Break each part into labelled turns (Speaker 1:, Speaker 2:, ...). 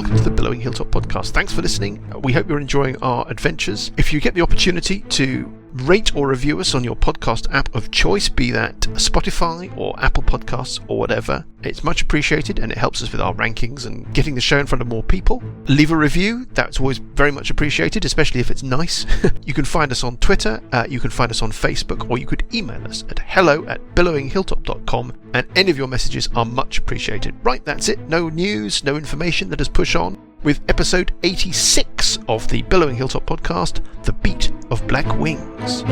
Speaker 1: welcome to the Billowing Hilltop podcast. Thanks for listening. We hope you're enjoying our adventures. If you get the opportunity to rate or review us on your podcast app of choice, be that Spotify or Apple Podcasts or whatever, it's much appreciated and it helps us with our rankings and getting the show in front of more people. Leave a review, that's always very much appreciated, especially if it's nice. You can find us on Twitter, you can find us on Facebook, or you could email us at hello@billowinghilltop.com, and any of your messages are much appreciated. Right, that's it. No news, no information. Let us push on with episode 86 of the Billowing Hilltop podcast, The Beat of Black Wings.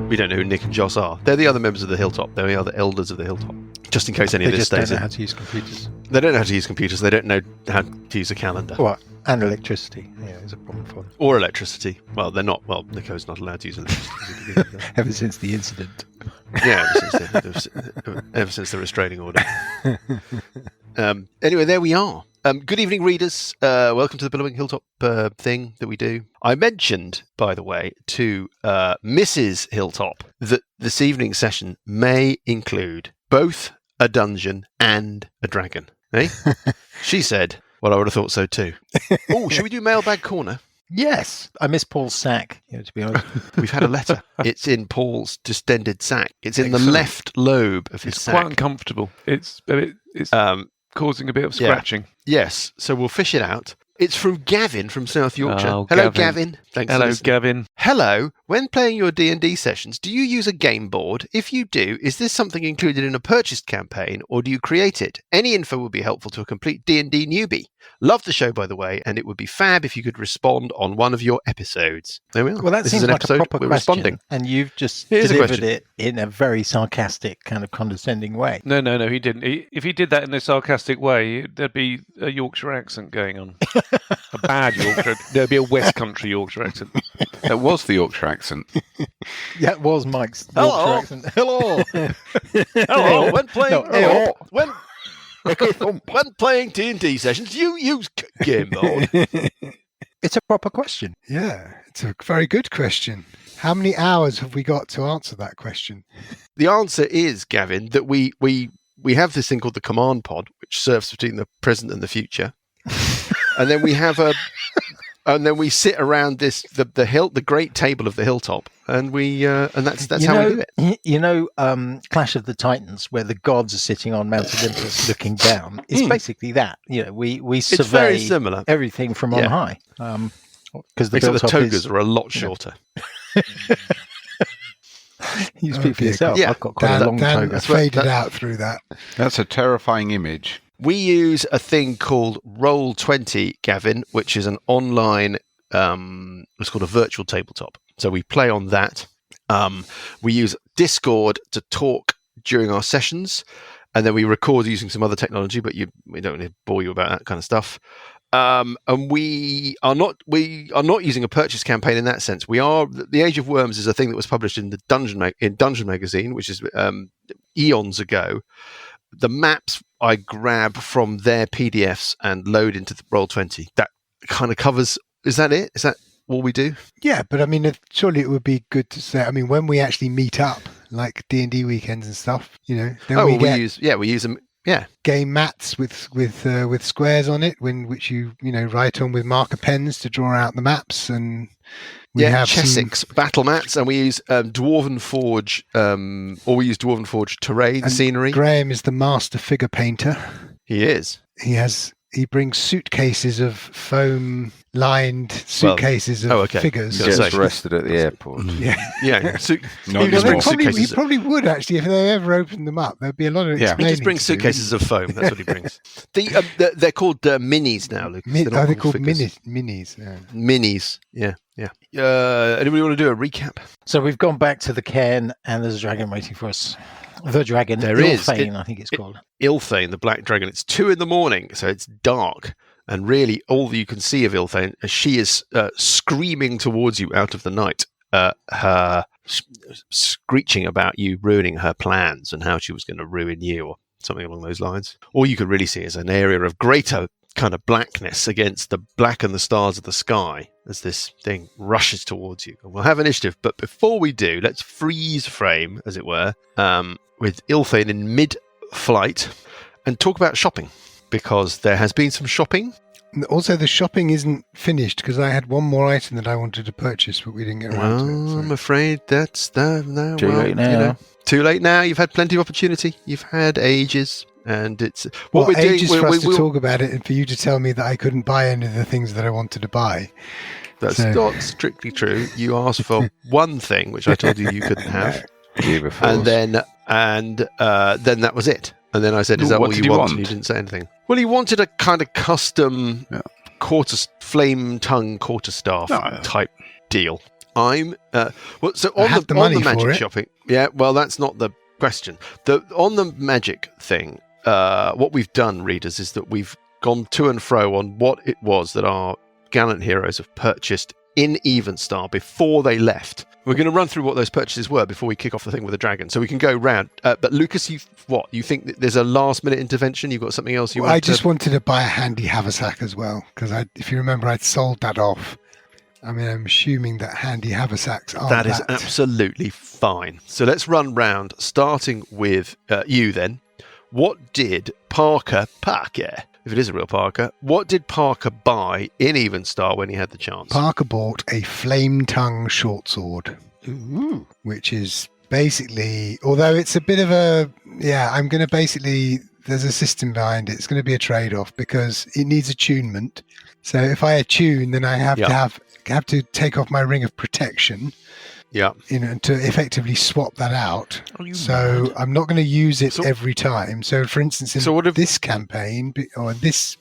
Speaker 1: We don't know who Nick and Joss are. They're the other members of the Hilltop. They're the other elders of the Hilltop. Just in case any of this stays in.
Speaker 2: They just don't know how to use computers.
Speaker 1: They don't know how to use computers. They don't know how to use a calendar.
Speaker 2: What? And electricity. Yeah, it's a problem for them.
Speaker 1: Or electricity. Well, they're not. Well, Nico's not allowed to use electricity.
Speaker 2: Ever since the incident.
Speaker 1: Yeah, ever since the restraining order. Anyway, there we are. Good evening, readers. Welcome to the Billowing Hilltop thing that we do. I mentioned, by the way, to Mrs. Hilltop that this evening's session may include both a dungeon and a dragon. Eh? She said, well, I would have thought so too. Oh, should we do Mailbag Corner?
Speaker 2: Yes. I miss Paul's sack, to be honest.
Speaker 1: We've had a letter. It's in Paul's distended sack. It's in the left lobe of his sack.
Speaker 3: It's quite uncomfortable. It's causing a bit of scratching.
Speaker 1: Yeah. Yes, so we'll fish it out. It's from Gavin from South Yorkshire.
Speaker 3: Oh,
Speaker 1: hello, Gavin. Thanks.
Speaker 3: Hello, Gavin.
Speaker 1: Hello. When playing your D&D sessions, do you use a game board? If you do, is this something included in a purchased campaign, or do you create it? Any info would be helpful to a complete D&D newbie. Love the show, by the way, and it would be fab if you could respond on one of your episodes. There we are.
Speaker 2: Well, that
Speaker 1: this
Speaker 2: seems
Speaker 1: is an
Speaker 2: like
Speaker 1: episode
Speaker 2: a proper
Speaker 1: we're
Speaker 2: question,
Speaker 1: responding.
Speaker 2: And you've just
Speaker 1: Here's
Speaker 2: delivered it in a very sarcastic, kind of condescending way.
Speaker 3: No, he didn't. If he did that in a sarcastic way, there'd be a Yorkshire accent going on. A bad Yorkshire. There'd be a West Country Yorkshire accent.
Speaker 4: That was the Yorkshire accent.
Speaker 2: Yeah, it was Mike's
Speaker 1: Hello.
Speaker 2: Yorkshire accent. Hello.
Speaker 1: Hello. When playing...
Speaker 2: No,
Speaker 1: When playing D&D sessions, do you use game board?
Speaker 2: It's a proper question.
Speaker 5: Yeah, it's a very good question. How many hours have we got to answer that question?
Speaker 1: The answer is, Gavin, that we have this thing called the command pod, which serves between the present and the future, and then we have and then we sit around the great table of the hilltop, and that's how we do it.
Speaker 2: You know, Clash of the Titans, where the gods are sitting on Mount Olympus looking down. It's basically that. You know, we survey
Speaker 1: very similar.
Speaker 2: Everything from on high. Because the
Speaker 1: togas are a lot shorter.
Speaker 2: You speak for yourself.
Speaker 1: Yeah.
Speaker 2: I've got quite a long toga.
Speaker 5: Faded out through that.
Speaker 4: That's a terrifying image.
Speaker 1: We use a thing called Roll20, Gavin, which is an online, it's called a virtual tabletop. So we play on that. We use Discord to talk during our sessions, and then we record using some other technology, but we don't need to bore you about that kind of stuff. And we are not using a purchase campaign in that sense. The Age of Worms is a thing that was published in the Dungeon magazine, which is eons ago. The maps I grab from their PDFs and load into the Roll20. That kind of covers. Is that it? Is that all we do?
Speaker 5: Yeah, but I mean, surely it would be good to say. I mean, when we actually meet up, like D&D weekends and stuff, then we use them. Yeah, game mats with squares on it, which you write on with marker pens to draw out the maps, and we have
Speaker 1: Chessex battle mats, and we use Dwarven Forge, or we use Dwarven Forge terrain scenery.
Speaker 5: Graham is the master figure painter.
Speaker 1: He is.
Speaker 5: He brings suitcases of foam-lined suitcases of figures.
Speaker 4: He gets arrested at the airport.
Speaker 1: Yeah.
Speaker 5: He probably would, actually, if they ever opened them up. There'd be a lot of explaining.
Speaker 1: He just brings suitcases of foam. That's what he brings. They're called minis now, Lucas.
Speaker 5: They're called minis. Yeah.
Speaker 1: Minis, yeah. Anybody want to do a recap?
Speaker 2: So we've gone back to the cairn, and there's a dragon waiting for us. The dragon, Ilthane, I think it's called.
Speaker 1: Ilthane, the black dragon. It's 2 a.m, so it's dark. And really, all you can see of Ilthane, she is screaming towards you out of the night, her screeching about you ruining her plans and how she was going to ruin you, or something along those lines. All you can really see is an area of greater kind of blackness against the black and the stars of the sky as this thing rushes towards you. And we'll have initiative, but before we do, let's freeze frame, as it were, with Ilthane in mid-flight, and talk about shopping, because there has been some shopping.
Speaker 5: Also, the shopping isn't finished because I had one more item that I wanted to purchase, but we didn't get around to it. So.
Speaker 1: I'm afraid that's too
Speaker 2: late now.
Speaker 1: Too late now. You've had plenty of opportunity. You've had ages, and it's
Speaker 5: what we're ages doing. For us to talk about it, and for you to tell me that I couldn't buy any of the things that I wanted to buy.
Speaker 1: That's not strictly true. You asked for one thing, which I told you couldn't have, and then that was it. And then I said, "Is that all you want?" And you didn't say anything. Well, he wanted a kind of custom flame tongue quarterstaff type deal. On the magic shopping. Yeah, well, that's not the question. On the magic thing, what we've done, readers, is that we've gone to and fro on what it was that our gallant heroes have purchased in Evenstar before they left. We're going to run through what those purchases were before we kick off the thing with the dragon, so we can go round. But Lucas, you think that there's a last-minute intervention? You've got something else you want?
Speaker 5: I just wanted to buy a handy haversack as well, because if you remember, I'd sold that off. I mean, I'm assuming that handy haversacks are
Speaker 1: that. Is absolutely fine. So let's run round, starting with you then. What did Parker, if it is a real Parker, what did Parker buy in Evenstar when he had the chance?
Speaker 5: Parker bought a flame tongue short sword, which is basically, although it's a bit of I'm going to basically, there's a system behind it. It's going to be a trade-off because it needs attunement. So if I attune, then I have to take off my ring of protection.
Speaker 1: Yeah,
Speaker 5: to effectively swap that out. So I'm not going to use it every time. So, for instance, in this campaign or this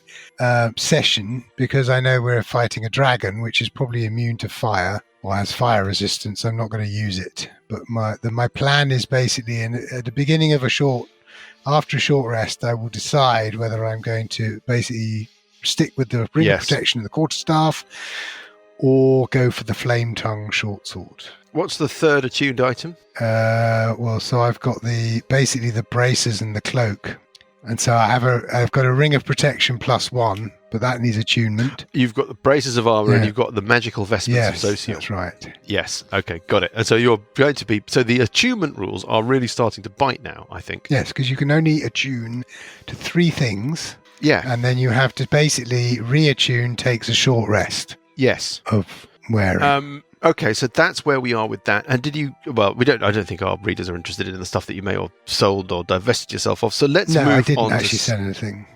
Speaker 5: session, because I know we're fighting a dragon, which is probably immune to fire or has fire resistance, I'm not going to use it. But my plan is basically, at the beginning of after a short rest, I will decide whether I'm going to basically stick with the ring of protection and the quarterstaff, or go for the flame tongue short sword.
Speaker 1: What's the third attuned item?
Speaker 5: So I've got basically the braces and the cloak, and so I've got a ring of protection +1, but that needs attunement.
Speaker 1: You've got the braces of armor and you've got the magical vestments of Socios.
Speaker 5: That's right.
Speaker 1: Yes. Okay, got it. And so you're going to be. So the attunement rules are really starting to bite now, I think.
Speaker 5: Yes, because you can only attune to 3 things.
Speaker 1: Yeah.
Speaker 5: And then you have to basically reattune. Takes a short rest.
Speaker 1: Yes.
Speaker 5: Of wearing.
Speaker 1: Okay, so that's where we are with that. And did you? Well, I don't think our readers are interested in the stuff that you may have sold or divested yourself of. So let's move on.
Speaker 5: No, I didn't actually sell anything.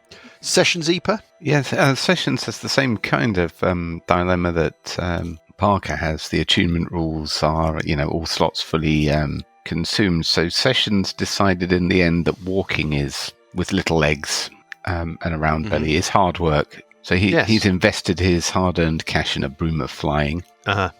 Speaker 1: Sessions Epa?
Speaker 4: Yes, Sessions has the same kind of dilemma that Parker has. The attunement rules are, all slots fully consumed. So Sessions decided in the end that walking is with little legs and a round belly is hard work. So he's invested his hard-earned cash in a broom of flying.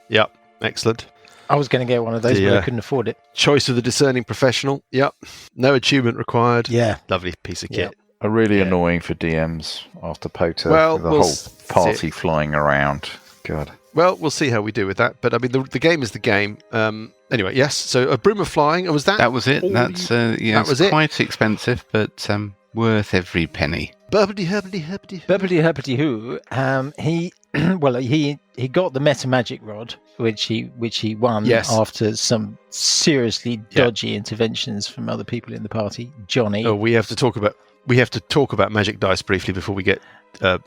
Speaker 1: Yep. Excellent.
Speaker 2: I was going to get one of those, but I couldn't afford it.
Speaker 1: Choice of the discerning professional. Yep. No attunement required.
Speaker 2: Yeah.
Speaker 1: Lovely piece of kit.
Speaker 6: Are really annoying for DMs after Poter.
Speaker 1: Well,
Speaker 6: the whole party flying around. God.
Speaker 1: Well, we'll see how we do with that. But I mean, the game is the game. Anyway, yes. So a broom of flying. Was that?
Speaker 4: That was it. That was quite expensive, but worth every penny.
Speaker 1: Bubbly herpity.
Speaker 2: Bubbly herpity who? He got the meta magic rod, which he won after some seriously dodgy interventions from other people in the party. Johnny.
Speaker 1: Oh, we have to talk about magic dice briefly before we get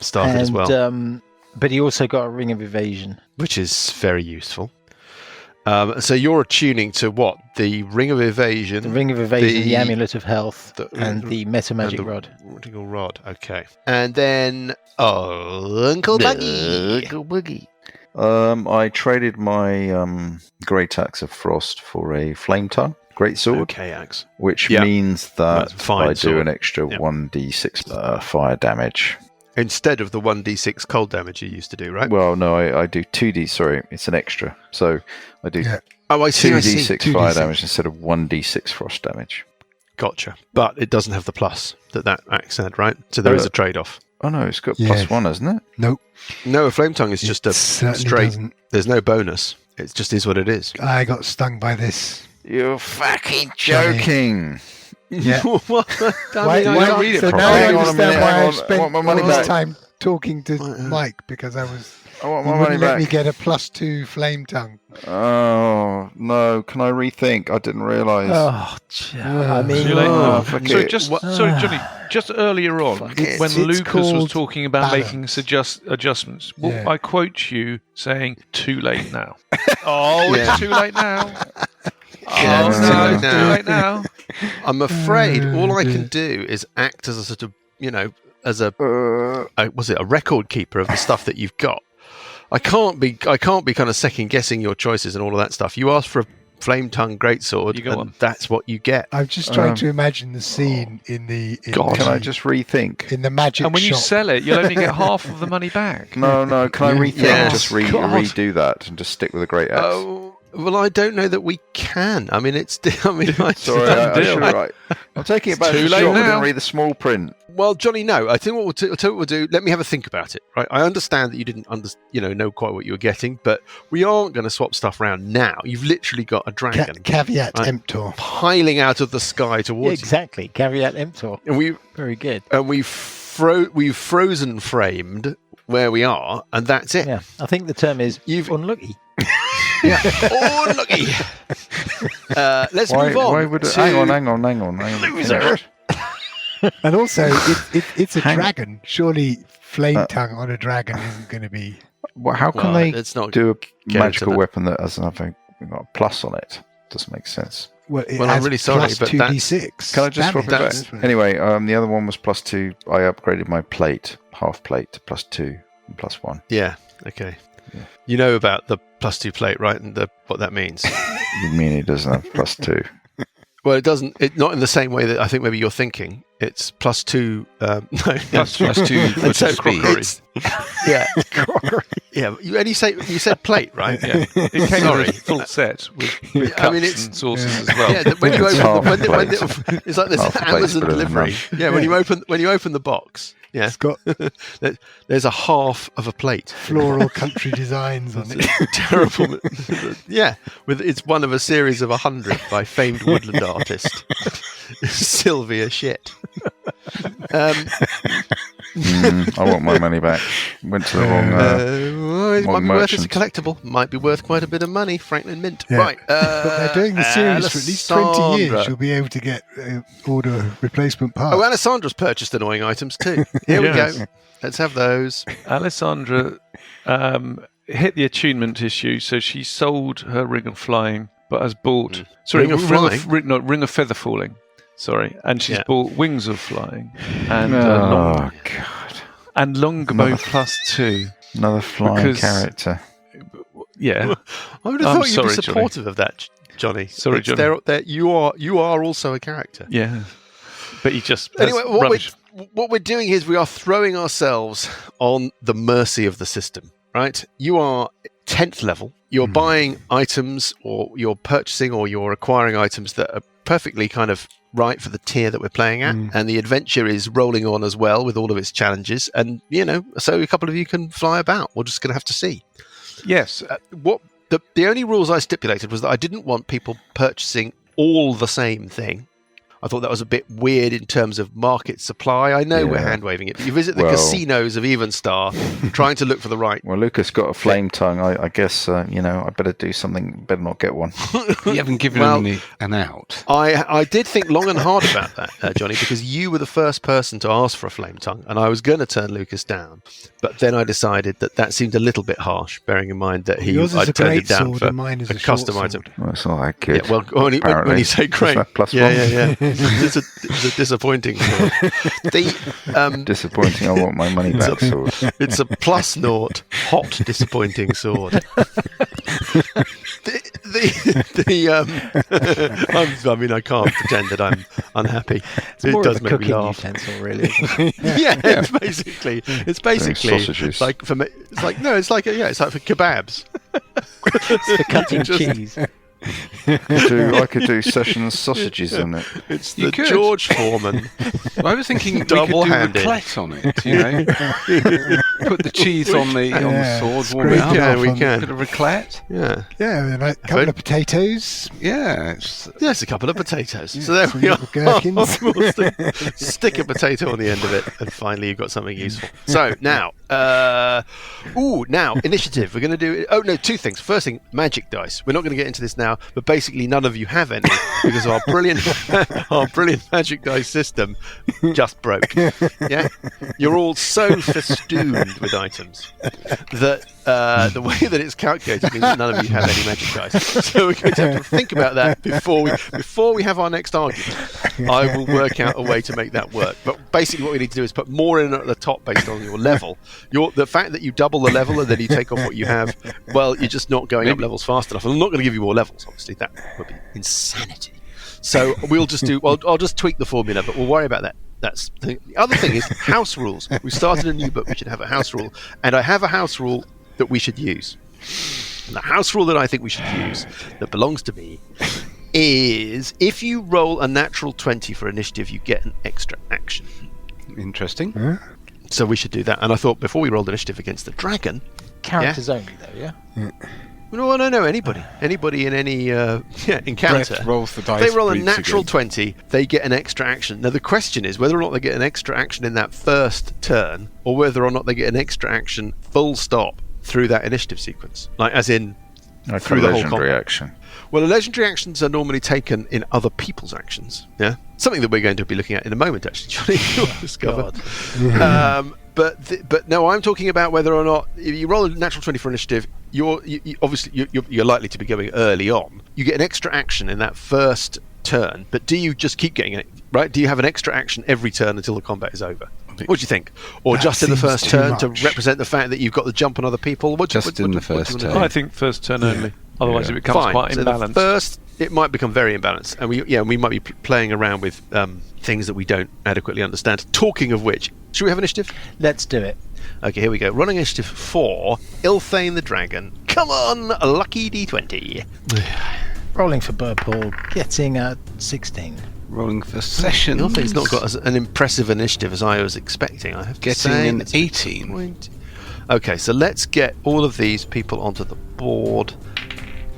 Speaker 1: started as well.
Speaker 2: But he also got a ring of evasion,
Speaker 1: which is very useful. So you're attuning to what? The ring of evasion.
Speaker 2: The ring of evasion, the amulet of health, and the meta magic rod.
Speaker 1: Magical rod. Okay. And then Uncle Buggie.
Speaker 6: Uncle Buggie. I traded my Great Axe of Frost for a Flame Tongue Great Sword.
Speaker 1: Okay, axe.
Speaker 6: Which means that I do an extra
Speaker 1: 1d6
Speaker 6: fire damage.
Speaker 1: Instead of the 1d6 cold damage you used to do, right?
Speaker 6: Well, no, I do 2d. Sorry, it's an extra. So I do
Speaker 1: 2d6
Speaker 6: fire damage instead of 1d6 frost damage.
Speaker 1: Gotcha. But it doesn't have the plus that axe had, right? So there is a trade-off.
Speaker 6: Oh no, it's got +1, hasn't it?
Speaker 5: Nope.
Speaker 1: No, a flame tongue is just a straight.
Speaker 5: Doesn't.
Speaker 1: There's no bonus. It just is what it is.
Speaker 5: I got stung by this.
Speaker 6: You're fucking joking.
Speaker 5: Yeah.
Speaker 1: Why
Speaker 5: don't read it properly. Now I understand why I spent all this time talking to Mike because I was.
Speaker 6: I want
Speaker 5: You
Speaker 6: my money
Speaker 5: wouldn't let
Speaker 6: back.
Speaker 5: me get a +2 flame tongue.
Speaker 6: Oh no! Can I rethink? I didn't realise.
Speaker 2: I mean,
Speaker 3: Too late now.
Speaker 6: fuck
Speaker 3: Sorry,
Speaker 6: it.
Speaker 3: sorry, Johnny. Just earlier on, when
Speaker 5: It's
Speaker 3: Lucas was
Speaker 5: called
Speaker 3: talking about
Speaker 5: balance.
Speaker 3: making adjustments,
Speaker 5: Yeah.
Speaker 3: I quote you saying, "Too late now." Oh, it's too late now.
Speaker 1: Yeah,
Speaker 3: Oh no, it's too late now.
Speaker 1: I'm afraid all I can do is act as a sort of, as a record keeper of the stuff that you've got. I can't be kind of second guessing your choices and all of that stuff. You asked for a flame tongue greatsword,
Speaker 3: You got
Speaker 1: and
Speaker 3: one.
Speaker 1: that's what you get.
Speaker 5: I'm just trying to imagine the scene in the.
Speaker 6: Can I just rethink?
Speaker 5: in the magic
Speaker 3: And when you
Speaker 5: shop.
Speaker 3: sell it, you'll only get half of the money back.
Speaker 6: No. Can I rethink?
Speaker 1: Yes.
Speaker 6: Just
Speaker 3: God.
Speaker 6: redo that and just stick with a great axe.
Speaker 1: Oh, well, I don't know that we can. I mean,
Speaker 6: Sorry, I should have. Right. I'm taking it back to
Speaker 3: too
Speaker 6: the
Speaker 3: late
Speaker 6: shop. I
Speaker 3: now.
Speaker 6: didn't read the small print.
Speaker 1: Well, Johnny, no. I think I'll tell you what we'll do. Let me have a think about it. Right? I understand that you didn't know quite what you were getting, but we aren't going to swap stuff around now. You've literally got a dragon
Speaker 5: Caveat
Speaker 1: Right.
Speaker 5: emptor.
Speaker 1: piling out of the sky towards
Speaker 2: exactly. Caveat emptor.
Speaker 1: you,
Speaker 2: Very good.
Speaker 1: and we've frozen framed where we are, and that's it.
Speaker 2: Yeah, I think the term is unlucky.
Speaker 1: Oh, lucky. Let's move on.
Speaker 6: Why would it?
Speaker 1: to-
Speaker 6: Hang on.
Speaker 1: Loser.
Speaker 5: And also, it's a dragon. Surely flame tongue on a dragon isn't going to be.
Speaker 6: Well, how can
Speaker 1: Well,
Speaker 6: they
Speaker 1: it's not
Speaker 6: do a
Speaker 1: get
Speaker 6: magical
Speaker 1: into that.
Speaker 6: weapon that has got a plus on it? Doesn't make sense.
Speaker 5: Well, it
Speaker 1: Well, I'm
Speaker 5: has
Speaker 1: really sorry,
Speaker 5: plus
Speaker 1: but
Speaker 5: 2d6.
Speaker 6: Can I just swap it back?
Speaker 5: damage.
Speaker 6: Anyway, the other one was +2. I upgraded my plate, half plate, to +2 and +1.
Speaker 1: Yeah. Okay.
Speaker 6: Yeah.
Speaker 1: You know about the +2 plate, right? And what that means.
Speaker 6: You mean it doesn't have +2?
Speaker 1: Well, it doesn't. Not in the same way that I think maybe you're thinking. It's +2. No,
Speaker 3: Plus two
Speaker 1: And so
Speaker 3: crockery.
Speaker 1: it's- yeah, yeah. You said plate, right?
Speaker 3: Yeah, it came
Speaker 1: Sorry.
Speaker 3: with a full set with
Speaker 1: I
Speaker 3: cups
Speaker 1: mean, it's-
Speaker 3: and sauces as well.
Speaker 1: Yeah, when you
Speaker 6: It's
Speaker 1: open
Speaker 6: half
Speaker 1: when
Speaker 6: plate.
Speaker 1: it's like this
Speaker 6: Half plate's
Speaker 1: Amazon
Speaker 6: better than
Speaker 1: delivery.
Speaker 6: none.
Speaker 1: Yeah, when you open the box, yeah,
Speaker 5: It's got
Speaker 1: there's a half of a plate.
Speaker 5: floral country designs on it.
Speaker 1: Terrible. Yeah, it's one of a series of 100 by famed woodland artist Sylvia Shit.
Speaker 6: I want my money back. Went to the wrong.
Speaker 1: Well, it might
Speaker 6: wrong
Speaker 1: be worth as a
Speaker 6: merchant.
Speaker 1: collectible. Might be worth quite a bit of money. Franklin Mint.
Speaker 5: Yeah.
Speaker 1: Right.
Speaker 5: But they're doing the series for at least 20
Speaker 1: Alessandra.
Speaker 5: years. You'll be able to get order replacement parts.
Speaker 1: Oh, Alessandra's purchased annoying items too. Here
Speaker 3: Yes.
Speaker 1: we go. Let's have those.
Speaker 3: Alessandra hit the attunement issue, so she sold her ring of flying, but has bought
Speaker 1: Ring of flying?
Speaker 3: ring of feather falling. Sorry, and she's
Speaker 1: Yeah.
Speaker 3: bought wings of flying and
Speaker 6: Oh God!
Speaker 3: and longbow +2.
Speaker 6: Another flying
Speaker 3: Because-
Speaker 6: character.
Speaker 3: Yeah,
Speaker 1: I would have
Speaker 3: I'm
Speaker 1: thought you'd
Speaker 3: sorry,
Speaker 1: be
Speaker 3: Johnny.
Speaker 1: supportive of that, Johnny.
Speaker 3: Sorry,
Speaker 1: It's-
Speaker 3: Johnny.
Speaker 1: You are also a character.
Speaker 3: yeah. But he just
Speaker 1: Anyway,
Speaker 3: that's rubbish.
Speaker 1: what we're doing is we are throwing ourselves on the mercy of the system, right? You are 10th level. You're buying items, or you're purchasing, or you're acquiring items that are perfectly kind of right for the tier that we're playing at, and the adventure is rolling on as well with all of its challenges. And so a couple of you can fly about. We're just going to have to see.
Speaker 3: Yes,
Speaker 1: What the only rules I stipulated was that I didn't want people purchasing all the same thing. I thought that was a bit weird in terms of market supply. I know we're
Speaker 6: Yeah.
Speaker 1: hand waving it, but you visit the
Speaker 6: Well-
Speaker 1: casinos of Evenstar trying to look for the right.
Speaker 6: Well, Lucas got a flame tongue. I guess I better do something. Better not get one.
Speaker 4: You haven't given
Speaker 1: Well-
Speaker 4: him an out.
Speaker 1: I did think long and hard about that, Johnny, because you were the first person to ask for a flame tongue, and I was going to turn Lucas down, but then I decided that seemed a little bit harsh, bearing in mind that
Speaker 5: Yours is
Speaker 1: I
Speaker 5: a
Speaker 1: turned
Speaker 5: great
Speaker 1: it down
Speaker 5: sword
Speaker 1: for
Speaker 5: and mine is
Speaker 1: a
Speaker 5: a short
Speaker 1: custom item.
Speaker 5: sword.
Speaker 6: Well, it's not that good.
Speaker 1: Yeah, well, when
Speaker 6: apparently.
Speaker 1: you say
Speaker 6: Is
Speaker 1: great,
Speaker 6: that +1?
Speaker 1: yeah. It's a disappointing sword.
Speaker 6: Disappointing. I want my money back. Sword.
Speaker 1: It's a +0 hot disappointing sword. I mean, I can't pretend that I'm unhappy.
Speaker 2: It's more
Speaker 1: it does
Speaker 2: of a
Speaker 1: make me
Speaker 2: cooking
Speaker 1: laugh.
Speaker 2: utensil, really.
Speaker 1: Yeah, it's basically
Speaker 6: sausages.
Speaker 1: it's like for me. It's like for kebabs.
Speaker 2: It's for cutting
Speaker 1: Just-
Speaker 2: cheese.
Speaker 6: I could do sessions sausages on it.
Speaker 1: It's the George Foreman.
Speaker 4: I was thinking
Speaker 1: double-handed.
Speaker 4: We could do raclette on it, you know. Put the cheese on the sword, warm it up.
Speaker 1: Yeah, we can.
Speaker 4: A bit of raclette.
Speaker 1: Yeah.
Speaker 5: Yeah, and a couple of potatoes.
Speaker 4: Yeah.
Speaker 1: Yes, a couple of potatoes. So there we are.
Speaker 5: Gherkins.
Speaker 1: Stick a potato on the end of it, and finally you've got something useful. So now, now initiative. We're going to do. Oh no, two things. First thing, magic dice. We're not going to get into this now, but basically none of you have any because our brilliant magic dice system just broke. Yeah, you're all so festooned with items that the way that it's calculated means that none of you have any magic dice. So we're going to have to think about that before we have our next argument. I will work out a way to make that work. But basically, what we need to do is put more in at the top based on your level. The fact that you double the level and then you take off what you have, well, you're just not going up levels fast enough. I'm not going to give you more levels, obviously. That would be insanity. So we'll just do. Well, I'll just tweak the formula, but we'll worry about that. That's the other thing is house rules. We started a new book. We should have a house rule, and I have a house rule that we should use. And the house rule that I think we should use, that belongs to me, is if you roll a natural 20 for initiative, you get an extra action.
Speaker 4: Interesting.
Speaker 5: Huh?
Speaker 1: So we should do that. And I thought before we rolled initiative against the dragon,
Speaker 2: Characters only, though, yeah?
Speaker 1: No, anybody in any encounter.
Speaker 4: Brett rolls the dice.
Speaker 1: They roll a
Speaker 4: breathes
Speaker 1: natural
Speaker 4: again.
Speaker 1: 20, they get an extra action. Now the question is whether or not they get an extra action in that first turn, or whether or not they get an extra action full stop through that initiative sequence. Like as in
Speaker 6: Like
Speaker 1: through
Speaker 6: a
Speaker 1: the whole
Speaker 6: legendary
Speaker 1: combat.
Speaker 6: action.
Speaker 1: Well, legendary actions are normally taken in other people's actions. Yeah, something that we're going to be looking at in a moment. Actually, Johnny, you'll discover. But no, I'm talking about whether or not if you roll a natural 20 for initiative, you're likely to be going early on. You get an extra action in that first turn, but do you just keep getting it? Right? Do you have an extra action every turn until the combat is over? What do you think? Or
Speaker 5: That
Speaker 1: just in the
Speaker 5: seems
Speaker 1: first
Speaker 5: too
Speaker 1: turn
Speaker 5: much.
Speaker 1: to represent the fact that you've got the jump on other people? What do you wanna do?
Speaker 3: I think first turn only. Otherwise, it becomes
Speaker 1: Fine.
Speaker 3: quite
Speaker 1: So
Speaker 3: imbalanced.
Speaker 1: first, it might become very imbalanced, and we might be playing around with things that we don't adequately understand. Talking of which, should we have initiative?
Speaker 2: Let's do it.
Speaker 1: Okay, here we go. Running initiative 4, Ilthane the Dragon. Come on, a lucky D20.
Speaker 2: Rolling for Burpaul, getting a 16.
Speaker 4: Rolling for sessions.
Speaker 1: Ilthane's not got an impressive initiative as I was expecting. I have to
Speaker 4: Getting
Speaker 1: say,
Speaker 4: an
Speaker 1: it's
Speaker 4: 18.
Speaker 1: Okay, so let's get all of these people onto the board.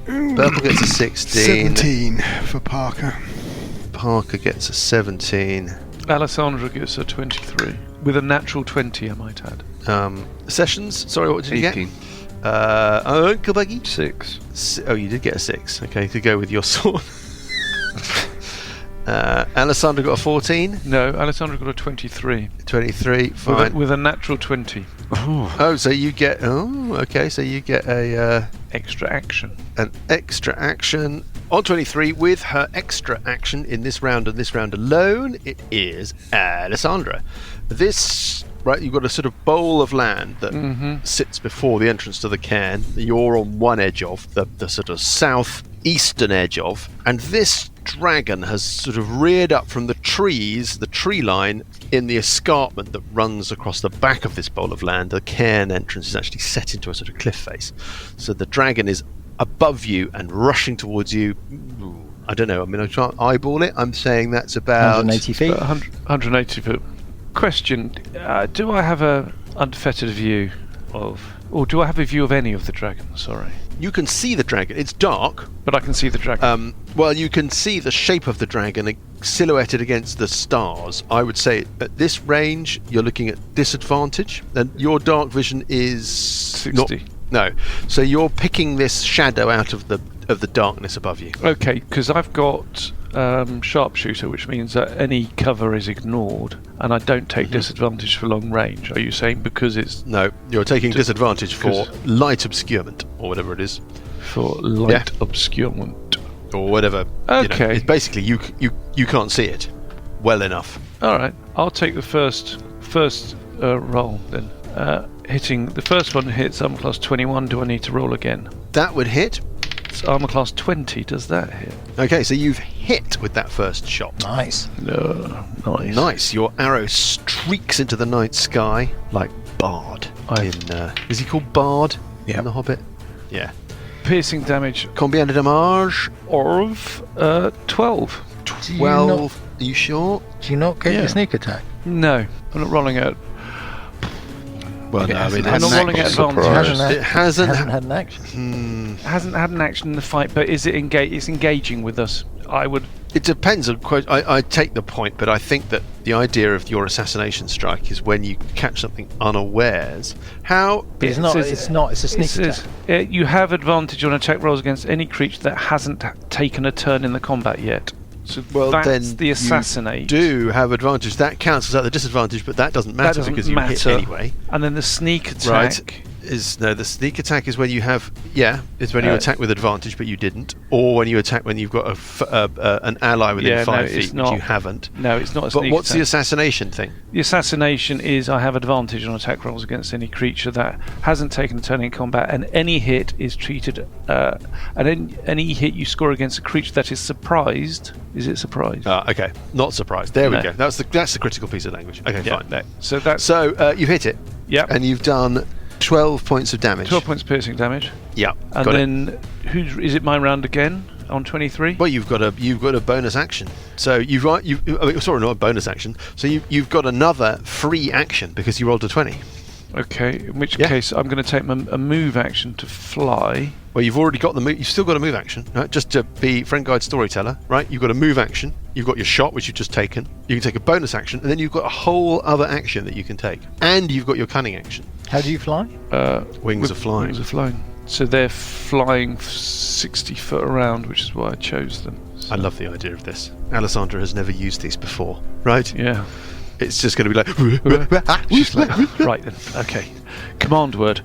Speaker 1: Burple gets a 16.
Speaker 5: 17 for Parker.
Speaker 1: Parker gets a 17.
Speaker 3: Alessandra gets a 23. With a natural 20, I might add.
Speaker 1: Sessions, sorry, what did you
Speaker 4: 18.
Speaker 1: get? Uncle Buggie?
Speaker 6: 6.
Speaker 1: Oh, you did get a 6. Okay, to go with your sword. Alessandra got a 14.
Speaker 3: No, Alessandra got a 23.
Speaker 1: 23, fine.
Speaker 3: With a natural 20.
Speaker 1: Oh, so you get... Oh, okay, so you get a...
Speaker 3: Extra action.
Speaker 1: An extra action on 23 with her extra action in this round and this round alone. It is Alessandra. This... Right, you've got a sort of bowl of land that sits before the entrance to the cairn. You're on one edge of, the sort of southeastern edge of, and this dragon has sort of reared up from the trees, the tree line, in the escarpment that runs across the back of this bowl of land. The cairn entrance is actually set into a sort of cliff face. So the dragon is above you and rushing towards you. I don't know, I mean, I can't eyeball it. I'm saying that's about...
Speaker 2: 180 feet.
Speaker 3: 180 foot. Question, do I have a unfettered view of... Or do I have a view of any of the dragon? Sorry.
Speaker 1: You can see the dragon. It's dark.
Speaker 3: But I can see the dragon.
Speaker 1: Well, you can see the shape of the dragon silhouetted against the stars. I would say at this range, you're looking at disadvantage. And your dark vision is...
Speaker 3: 60.
Speaker 1: No. So you're picking this shadow out of the darkness above you.
Speaker 3: Okay, because I've got sharpshooter, which means that any cover is ignored, and I don't take disadvantage for long range. Are you saying because it's...
Speaker 1: No, you're taking disadvantage for light obscurement, or whatever it is.
Speaker 3: For light obscurement.
Speaker 1: Or whatever.
Speaker 3: Okay.
Speaker 1: It's basically, you can't see it well enough.
Speaker 3: Alright, I'll take the first roll then. Hitting... The first one hits armor class 21. Do I need to roll again?
Speaker 1: That would hit.
Speaker 3: It's armor class 20. Does that hit?
Speaker 1: Okay, so you've hit with that first shot.
Speaker 2: Nice.
Speaker 3: No. Nice.
Speaker 1: Nice. Your arrow streaks into the night sky like Bard. Is he called Bard in The Hobbit? Yeah.
Speaker 3: piercing damage.
Speaker 1: Combien de damage?
Speaker 3: Of 12.
Speaker 1: 12. Are you sure?
Speaker 2: Do you not get your sneak attack?
Speaker 3: No, I'm not rolling out.
Speaker 1: Well, no,
Speaker 3: I'm not rolling at advantage.
Speaker 1: It hasn't
Speaker 2: had an action.
Speaker 3: Hasn't had an action in the fight, but is it it's engaging with us? I would.
Speaker 1: It depends on. I take the point, but I think that the idea of your assassination strike is when you catch something unawares. How?
Speaker 2: But it's not. It's a sneak attack.
Speaker 3: You have advantage on attack rolls against any creature that hasn't taken a turn in the combat yet. So that's
Speaker 1: then
Speaker 3: the assassinate.
Speaker 1: You do have advantage. That cancels out the disadvantage, but that doesn't matter because you hit anyway.
Speaker 3: And then the sneak attack.
Speaker 1: Right. The sneak attack is when you have is when you attack with advantage, but you didn't, or when you attack when you've got an ally within 5 feet, which you haven't.
Speaker 3: No, it's not a sneak
Speaker 1: But what's
Speaker 3: attack.
Speaker 1: the assassination thing?
Speaker 3: The assassination is I have advantage on attack rolls against any creature that hasn't taken a turn in combat, and any hit is treated. And any hit you score against a creature that is surprised. Is it surprised?
Speaker 1: Okay, not surprised. There we go. That's the critical piece of language. Okay, fine.
Speaker 3: No. So
Speaker 1: you hit it.
Speaker 3: Yeah.
Speaker 1: And you've done 12 points of damage.
Speaker 3: 12 points piercing damage.
Speaker 1: Yeah.
Speaker 3: And then is it my round again on 23?
Speaker 1: Well, you've got a bonus action. So sorry, not a bonus action. So you've got another free action because you rolled a 20.
Speaker 3: Okay. In which case, I'm going to take a move action to fly.
Speaker 1: Well, you've already got the move. You've still got a move action, right? Just to be friend guide storyteller, right? You've got a move action. You've got your shot, which you've just taken. You can take a bonus action, and then you've got a whole other action that you can take, and you've got your cunning action.
Speaker 2: How do you fly?
Speaker 1: Wings are flying.
Speaker 3: Wings are flying. So they're flying 60 foot around, which is why I chose them. So.
Speaker 1: I love the idea of this. Alessandra has never used these before, right?
Speaker 3: Yeah.
Speaker 1: It's just going to be like...
Speaker 3: She's like, right then, okay. Command word.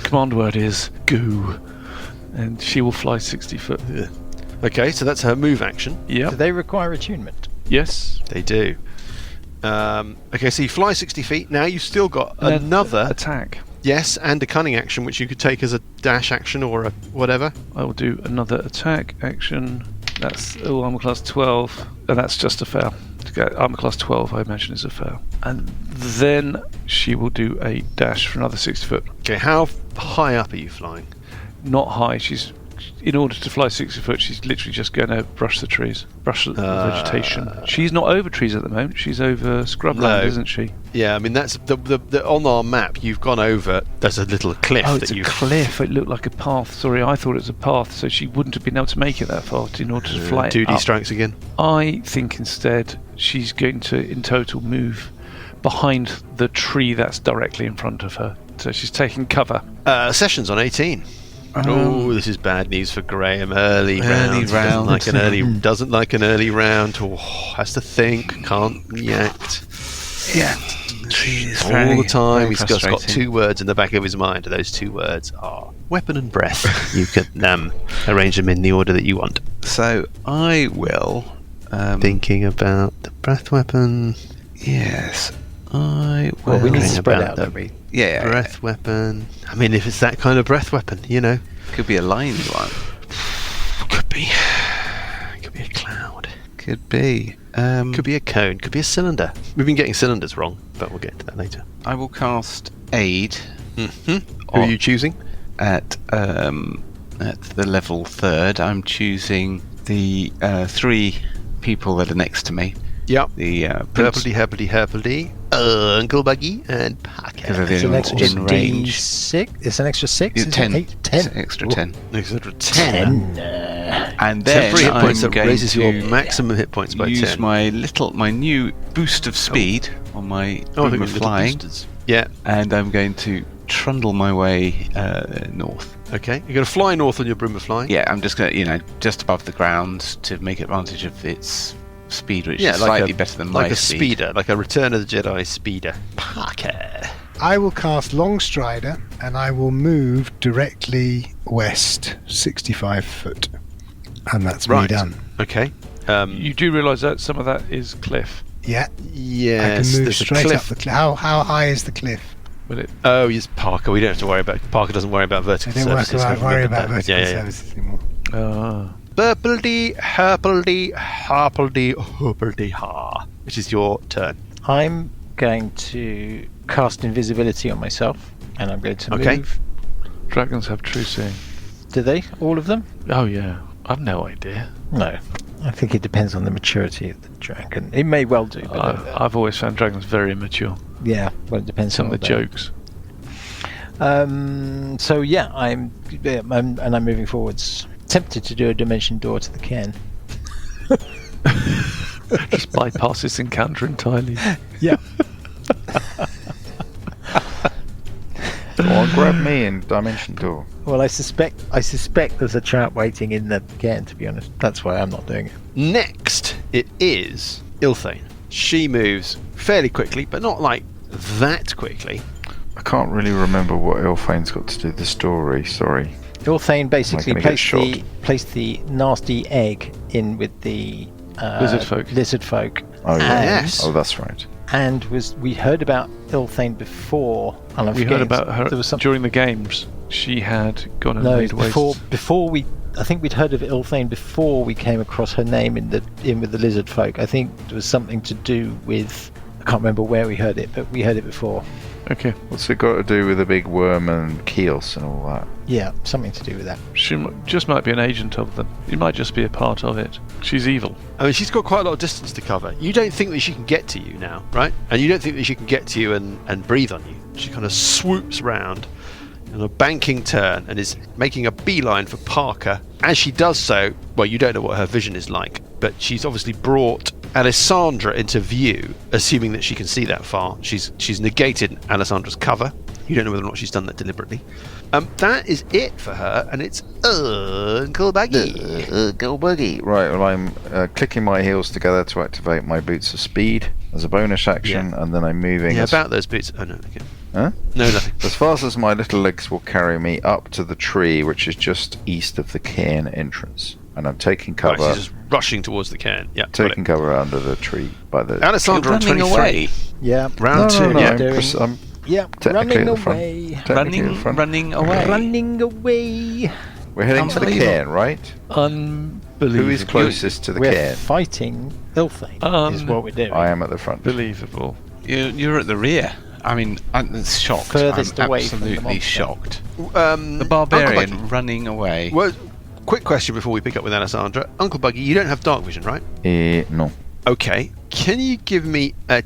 Speaker 3: Command word is go. And she will fly 60 foot.
Speaker 1: Yeah. Okay, so that's her move action.
Speaker 3: Yeah.
Speaker 2: Do they require attunement?
Speaker 3: Yes.
Speaker 1: They do. Okay, so you fly 60 feet. Now you've still got another...
Speaker 3: attack.
Speaker 1: Yes, and a cunning action, which you could take as a dash action or a whatever.
Speaker 3: I will do another attack action. That's armor class 12, and that's just a fail. Armor class 12, I imagine, is a fail. And then she will do a dash for another 60 foot.
Speaker 1: Okay, how high up are you flying?
Speaker 3: Not high. In order to fly 60 foot, she's literally just going to brush the trees, brush the vegetation. She's not over trees at the moment. She's over scrubland, isn't she?
Speaker 1: Yeah, I mean that's the on our map. You've gone over. There's a little cliff.
Speaker 3: Oh, it's a cliff. It looked like a path. Sorry, I thought it was a path. So she wouldn't have been able to make it that far in order to fly.
Speaker 1: 2D strikes again.
Speaker 3: I think instead she's going to, in total, move behind the tree that's directly in front of her. So she's taking cover.
Speaker 1: Sessions on 18. This is bad news for Graham. Early round. Doesn't like an early round. Has to think. Can't react.
Speaker 4: Yeah.
Speaker 1: All the time. He's just got 2 words in the back of his mind. Those 2 words are weapon and breath. You can arrange them in the order that you want.
Speaker 4: So I will...
Speaker 1: thinking about the breath weapon.
Speaker 4: Yes. I will.
Speaker 2: Well, we need to spread out, don't we?
Speaker 4: Yeah.
Speaker 1: Breath weapon. I mean, if it's that kind of breath weapon,
Speaker 4: Could be a lined one.
Speaker 1: Could be. Could be a cloud.
Speaker 4: Could be.
Speaker 1: Could be a cone. Could be a cylinder. We've been getting cylinders wrong, but we'll get into that later.
Speaker 4: I will cast Aid.
Speaker 1: Mm-hmm. Who are you choosing?
Speaker 4: At the level 3rd, I'm choosing the 3 people that are next to me.
Speaker 1: Yep.
Speaker 4: The
Speaker 1: Herpledy, Uncle Buggie, and Parker.
Speaker 2: It's an extra D6. It's an extra 6.
Speaker 4: 10.
Speaker 2: 10.
Speaker 4: It's an extra 10.
Speaker 1: Extra 10.
Speaker 4: And then
Speaker 1: temporary hit points
Speaker 4: I'm
Speaker 1: that
Speaker 4: going
Speaker 1: raises
Speaker 4: to
Speaker 1: your maximum hit points by 10.
Speaker 4: Use my new boost of speed on my broom of flying.
Speaker 1: Yeah.
Speaker 4: And I'm going to trundle my way north.
Speaker 1: Okay. You're going to fly north on your broom of flying?
Speaker 4: Yeah, I'm just going to, just above the ground to make advantage of its speed, which is slightly better than my speed.
Speaker 1: Like a speeder, like a Return of the Jedi speeder. Parker.
Speaker 5: I will cast Long Strider, and I will move directly west 65 foot. And that's me done.
Speaker 1: Okay.
Speaker 3: You do realise that some of that is cliff.
Speaker 5: Yeah.
Speaker 1: Yes.
Speaker 5: I can move straight up the cliff. How high is the cliff?
Speaker 1: Oh, yes, Parker. We don't have to worry about... Parker doesn't worry about vertical surfaces.
Speaker 5: I don't worry about vertical surfaces anymore.
Speaker 1: Burpledy, herpledy, harpledy, hoppledy, ha. Which is your turn.
Speaker 2: I'm going to cast invisibility on myself, and I'm going to move.
Speaker 3: Dragons have true seeing.
Speaker 2: Do they? All of them?
Speaker 3: Oh yeah, I've no idea.
Speaker 2: No, I think it depends on the maturity of the dragon. It may well do. But
Speaker 3: I've always found dragons very immature.
Speaker 2: Yeah, well, it depends
Speaker 3: on
Speaker 2: on
Speaker 3: the jokes.
Speaker 2: So yeah, I'm moving forwards. Tempted to do a dimension door to the cairn.
Speaker 3: Just bypass this encounter entirely.
Speaker 2: Yeah.
Speaker 6: Go on, grab me in dimension door.
Speaker 2: Well, I suspect there's a trap waiting in the cairn. To be honest, that's why I'm not doing it.
Speaker 1: Next, it is Ilthane. She moves fairly quickly, but not like that quickly.
Speaker 6: I can't really remember what Ilthane's got to do with the story. Sorry.
Speaker 2: Ilthane basically placed the nasty egg in with the lizard folk.
Speaker 6: Oh yeah.
Speaker 1: Yes.
Speaker 6: Oh, that's right.
Speaker 2: And we heard about Ilthane before. And
Speaker 3: we heard about her during the games. She had gone and made waste.
Speaker 2: I think we'd heard of Ilthane before we came across her name in with the lizard folk. I think there was something to do with. I can't remember where we heard it, but we heard it before.
Speaker 3: Okay.
Speaker 6: What's it got to do with the big worm and Keos and all that?
Speaker 2: Yeah, something to do with that.
Speaker 3: She just might be an agent of them. You might just be a part of it. She's evil.
Speaker 1: I mean, she's got quite a lot of distance to cover. You don't think that she can get to you now, right? And you don't think that she can get to you and breathe on you. She kind of swoops round in a banking turn and is making a beeline for Parker. As she does so, well, you don't know what her vision is like, but she's obviously brought Alessandra into view, assuming that she can see that far. She's negated Alessandra's cover. You don't know whether or not she's done that deliberately. That is it for her, and it's Uncle Buggie.
Speaker 6: Uncle Buggie. Right, well, I'm clicking my heels together to activate my boots of speed as a bonus action, and then I'm moving.
Speaker 1: Yeah, about those boots. Oh, no, okay.
Speaker 6: Huh?
Speaker 1: No, nothing.
Speaker 6: As fast as my little legs will carry me up to the tree, which is just east of the cairn entrance. And I'm taking cover.
Speaker 1: Right, she's just rushing towards the cairn. Yeah,
Speaker 6: taking cover under the tree by the.
Speaker 1: Alessandra on 23.
Speaker 4: Away.
Speaker 2: Yeah.
Speaker 1: Round two.
Speaker 6: No,
Speaker 1: Yeah.
Speaker 6: I'm
Speaker 2: running away.
Speaker 4: Running away.
Speaker 2: Running away.
Speaker 6: We're heading to the cairn, right?
Speaker 3: Unbelievable.
Speaker 6: Who is closest to the
Speaker 2: We're
Speaker 6: cairn?
Speaker 2: fighting Ilthane is what we're doing.
Speaker 6: I am at the front.
Speaker 3: Believable.
Speaker 4: You're at the rear. I mean, I'm shocked.
Speaker 2: Furthest
Speaker 4: I'm
Speaker 2: away from the
Speaker 4: absolutely
Speaker 2: monster.
Speaker 4: shocked. The barbarian running away.
Speaker 1: Well, quick question before we pick up with Alessandra. Uncle Buggie, you don't have dark vision, right?
Speaker 6: No.
Speaker 1: Okay. Can you give me a...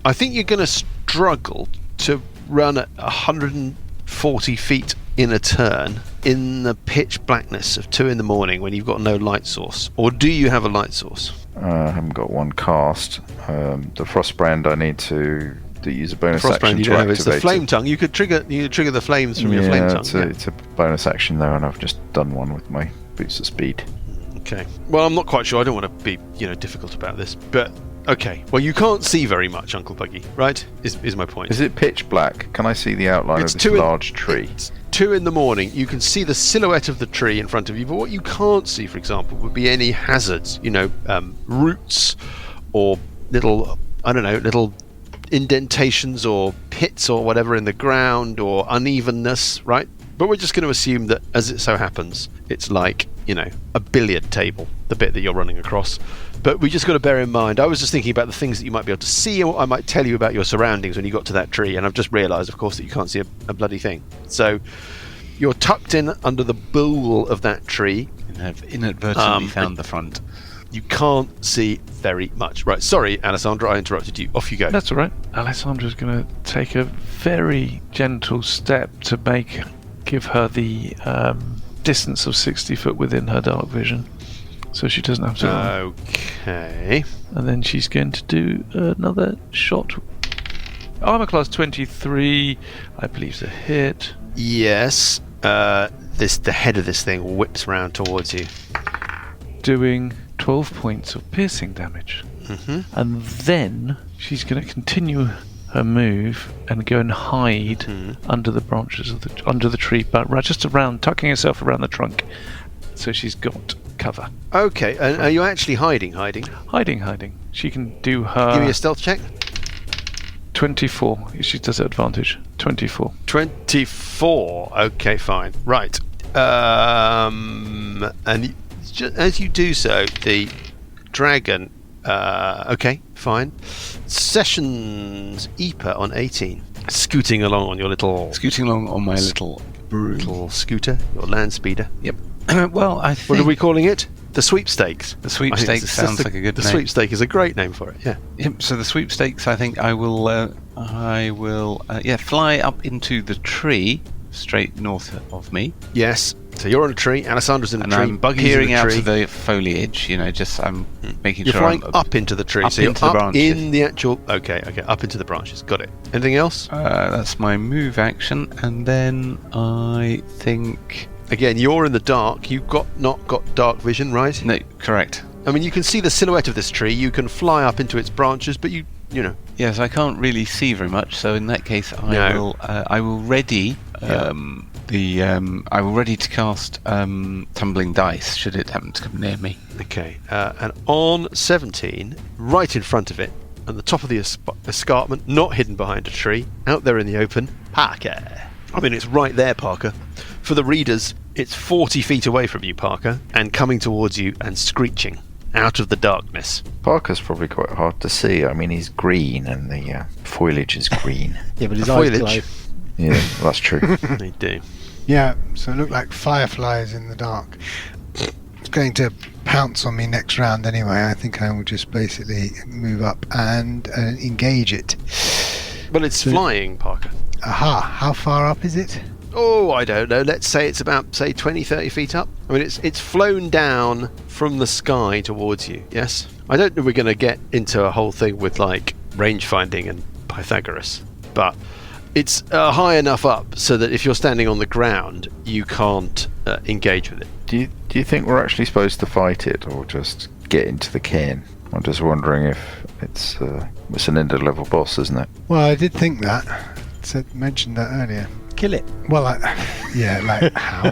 Speaker 1: I think you're going to struggle to run at 140 feet in a turn in the pitch blackness of 2 a.m. when you've got no light source. Or do you have a light source?
Speaker 6: I haven't got one cast. The Frostbrand, I need to use a bonus action
Speaker 1: you
Speaker 6: to
Speaker 1: don't have
Speaker 6: activate.
Speaker 1: It's the flame tongue. You could trigger the flames from your flame tongue.
Speaker 6: It's a bonus action though, and I've just done one with my boots of speed.
Speaker 1: Okay. Well, I'm not quite sure. I don't want to be, difficult about this, but okay. Well, you can't see very much, Uncle Buggie, right? Is my point.
Speaker 6: Is it pitch black? Can I see the outline of this large tree?
Speaker 1: It's 2 a.m. You can see the silhouette of the tree in front of you, but what you can't see, for example, would be any hazards. Roots or little indentations or pits or whatever in the ground or unevenness, right? But we're just going to assume that, as it so happens, it's like, a billiard table, the bit that you're running across. But we just got to bear in mind, I was just thinking about the things that you might be able to see and what I might tell you about your surroundings when you got to that tree, and I've just realised, of course, that you can't see a bloody thing. So you're tucked in under the bole of that tree.
Speaker 4: And have inadvertently found the front.
Speaker 1: You can't see very much. Right, sorry, Alessandra, I interrupted you. Off you go.
Speaker 3: That's all right. Alessandra's going to take a very gentle step to give her the distance of 60 foot within her dark vision, so she doesn't have to run.
Speaker 1: Okay.
Speaker 3: And then she's going to do another shot. Armor class 23, I believe, is a hit.
Speaker 1: Yes. The head of this thing whips round towards you,
Speaker 3: doing 12 points of piercing damage.
Speaker 1: Mm-hmm.
Speaker 3: And then she's going to continue her move and go and hide under the branches of under the tree, but just around, tucking herself around the trunk, so she's got cover.
Speaker 1: Okay, and are you actually hiding?
Speaker 3: Hiding. She can do her.
Speaker 1: Give me a stealth check.
Speaker 3: 24. She does it advantage. 24.
Speaker 1: 24. Okay, fine. Right. And as you do so, the dragon. Okay, fine. Sessions Epa on 18. Scooting along on my little little scooter, your land speeder.
Speaker 4: Yep. Well, I think...
Speaker 1: What are we calling it? The sweepstakes.
Speaker 4: The sweepstakes sounds like a good name.
Speaker 1: The sweepstake is a great name for it, yeah.
Speaker 4: Yep, so the sweepstakes, I think I will fly up into the tree straight north of me.
Speaker 1: Yes. So you're on a tree, Alessandra's in a
Speaker 4: and
Speaker 1: tree,
Speaker 4: I'm
Speaker 1: Buggie's
Speaker 4: peering
Speaker 1: in a
Speaker 4: out
Speaker 1: tree.
Speaker 4: of the foliage, I'm making
Speaker 1: you're
Speaker 4: sure
Speaker 1: flying
Speaker 4: I'm
Speaker 1: up into the tree,
Speaker 4: up
Speaker 1: so you're
Speaker 4: into the
Speaker 1: up
Speaker 4: branches.
Speaker 1: in the actual... Okay, up into the branches, got it. Anything else?
Speaker 4: That's my move action, and then I think...
Speaker 1: Again, you're in the dark, you've not got dark vision, right?
Speaker 4: No, correct.
Speaker 1: I mean, you can see the silhouette of this tree, you can fly up into its branches, but you know...
Speaker 4: Yes, I can't really see very much, so in that case I will ready... I will ready to cast Tumbling Dice should it happen to come near me.
Speaker 1: Okay, and on 17, right in front of it, at the top of the escarpment, not hidden behind a tree, out there in the open, Parker. I mean, it's right there, Parker. For the readers, it's 40 feet away from you, Parker, and coming towards you and screeching out of the darkness.
Speaker 6: Parker's probably quite hard to see. I mean, he's green and the foliage is green.
Speaker 2: Yeah, but his eyes glow.
Speaker 6: Yeah, that's true.
Speaker 1: They do.
Speaker 5: Yeah, so it looked like fireflies in the dark. It's going to pounce on me next round anyway. I think I will just basically move up and engage it.
Speaker 1: Well, it's flying, Parker.
Speaker 5: Aha, how far up is it?
Speaker 1: Oh, I don't know. Let's say it's about, 20, 30 feet up. I mean, it's flown down from the sky towards you, yes? I don't know we're going to get into a whole thing with, range finding and Pythagoras, but it's high enough up so that if you're standing on the ground, you can't engage with it.
Speaker 6: Do you think we're actually supposed to fight it or just get into the cairn? I'm just wondering if it's an end-of-level boss, isn't it?
Speaker 5: Well, I did think that. Mentioned that earlier.
Speaker 2: Kill it.
Speaker 5: Well, how?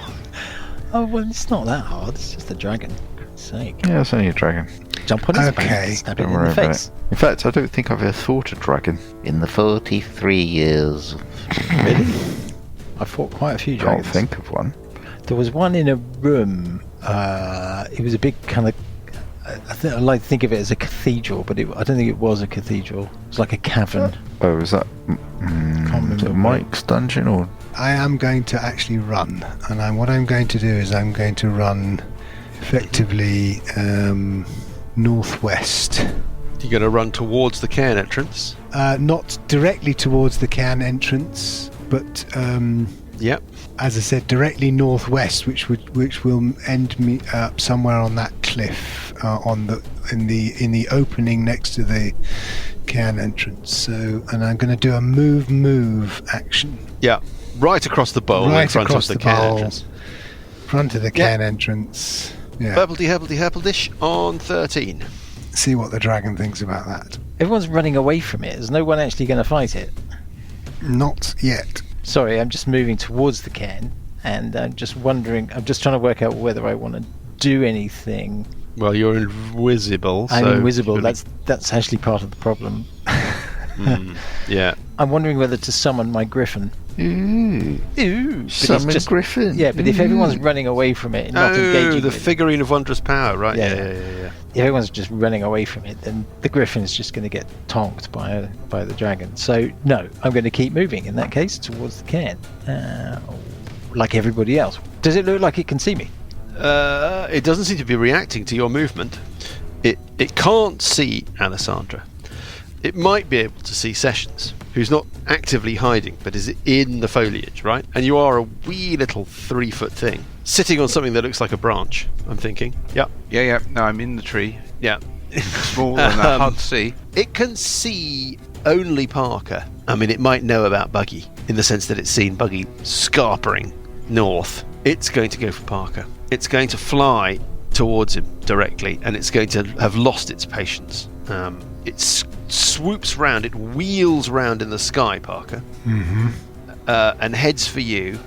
Speaker 2: Oh, well, it's not that hard. It's just a dragon. For God's sake.
Speaker 6: Yeah, it's only a dragon.
Speaker 2: Jump on his back
Speaker 5: Okay.
Speaker 2: and stab it
Speaker 6: Don't
Speaker 2: in
Speaker 6: worry
Speaker 2: the
Speaker 6: about
Speaker 2: face.
Speaker 6: it. In fact, I don't think I've ever fought a dragon in the 43 years.
Speaker 2: Really? I fought quite a few
Speaker 6: Can't
Speaker 2: dragons.
Speaker 6: think of one.
Speaker 2: There was one in a room. It was a big kind of... I like to think of it as a cathedral, but I don't think it was a cathedral. It was like a cavern.
Speaker 6: Oh, is that
Speaker 2: Can't remember
Speaker 6: is it Mike's dungeon or?
Speaker 5: I am going to actually run, and what I'm going to do is I'm going to run effectively northwest.
Speaker 1: You're going to run towards the cairn entrance?
Speaker 5: Not directly towards the cairn entrance, but
Speaker 1: Yep.
Speaker 5: as I said, directly northwest, which will end me up somewhere on that cliff, in the opening next to the cairn entrance. So, and I'm going to do a move action.
Speaker 1: Yeah. Right across the bowl in
Speaker 5: Right
Speaker 1: front
Speaker 5: across
Speaker 1: of the
Speaker 5: the
Speaker 1: cairn
Speaker 5: bowl.
Speaker 1: entrance.
Speaker 5: Front of the cairn entrance. Yeah.
Speaker 1: Herbledy on 13.
Speaker 5: See what the dragon thinks about that.
Speaker 2: Everyone's running away from it. There's no one actually going to fight it.
Speaker 5: Not yet.
Speaker 2: Sorry, I'm just moving towards the cairn, and I'm just wondering. I'm just trying to work out whether I want to do anything.
Speaker 1: Well, you're invisible.
Speaker 2: I'm
Speaker 1: so
Speaker 2: invisible.
Speaker 1: really-
Speaker 2: That's actually part of the problem.
Speaker 1: Yeah.
Speaker 2: I'm wondering whether to summon my griffin.
Speaker 6: Ooh,
Speaker 2: Ooh,
Speaker 6: summon griffin.
Speaker 2: Yeah, but if everyone's running away from it and not engaging
Speaker 1: the
Speaker 2: with it,
Speaker 1: figurine of wondrous power, right?
Speaker 2: Yeah.
Speaker 1: Yeah.
Speaker 2: if everyone's just running away from it, then the griffin is just going to get tonked by the dragon. So no, I'm going to keep moving in that case towards the cairn, like everybody else. Does it look like it can see me?
Speaker 1: It doesn't seem to be reacting to your movement. It can't see Alessandra. It might be able to see Sessions, who's not actively hiding, but is in the foliage, right? And you are a wee little 3-foot thing, sitting on something that looks like a branch, I'm thinking. Yep.
Speaker 4: Yeah. No, I'm in the tree.
Speaker 1: Yeah.
Speaker 4: Small and hard to see.
Speaker 1: It can see only Parker. I mean, it might know about Buggie, in the sense that it's seen Buggie scarpering north. It's going to go for Parker. It's going to fly towards him directly, and it's going to have lost its patience. It swoops round, it wheels round in the sky, Parker, and heads for you.